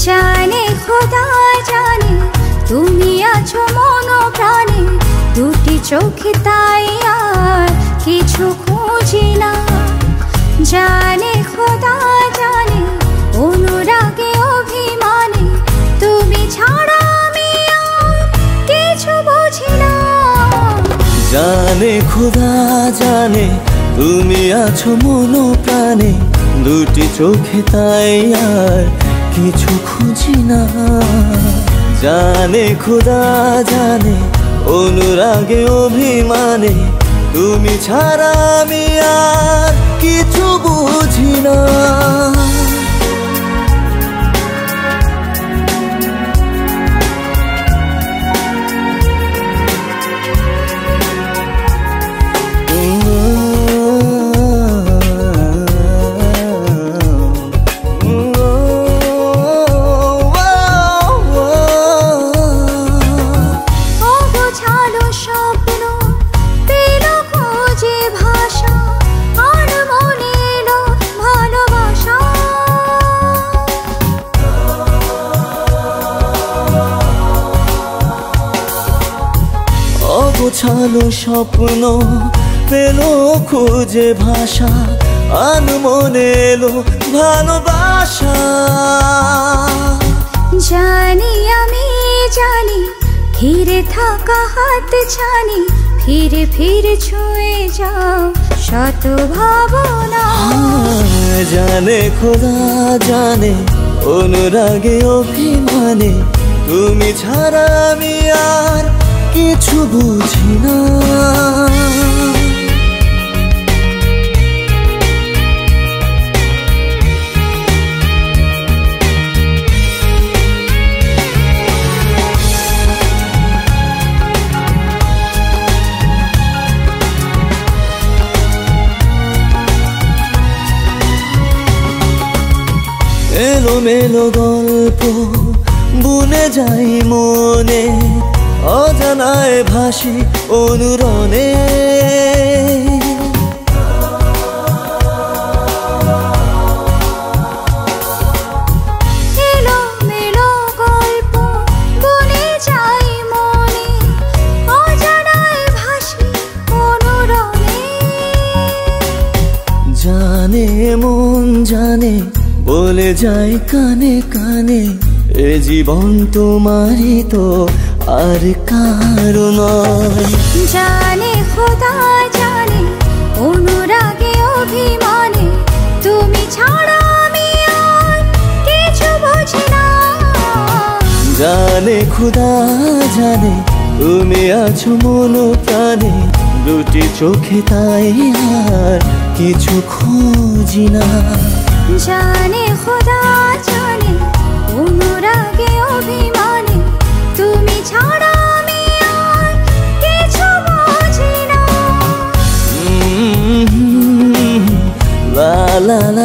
জানে খোদা জানে তুমি আছো মন প্রাণে, দুটি চোখে তাই আর কিছু খুঁজি না। জানে খোদা জানে অনুরাগে অভিমানে, তুমি ছাড়া আমি আর কিছু বুঝি না। জানে খোদা জানে তুমি আছো মন প্রাণে, দুটি চোখে তাই আর কিছু খুঁজি না। জানে খোদা জানে অনুরাগে অভিমানে, তুমি ছাড়া আমি আর কিছু বুঝি না। অগোছালো স্বপ্ন পেল খুঁজে ভাষা, আনমনে এলো ভালোবাসা। জানি আমি জানি ঘিরে থাকা হাত ছানি, ফিরে ফিরে ছুঁয়ে যাও শত ভাবনা। জানে খোদা জানে অনুরাগে অভিমানে, তুমি ছাড়া আমি আর কিছু বুঝি না। এলোমেলো গল্প বুনে যাই মনে, অজানায় ভাসি অনুরণে। এলোমেলো গল্প বুনে যাই মনে, অজানায় ভাসি অনুরণে। জানে মন জানে বলে যায় কানে কানে, এ জীবন তোমারই তো আর কারো নয়। জানে খোদা জানে অনুরাগে অভিমানে, তুমি ছাড়া আমি আর কিছু বুঝি না। জানে খোদা জানে তুমি আছো মন প্রাণে, দুটি চোখে তাই আর কিছু খুঁজি না। জানে খোদা জানে অনুরাগে অভিমানে, তুমি ছাড়া আমি আর কিছু বুঝি না। লা লা লা।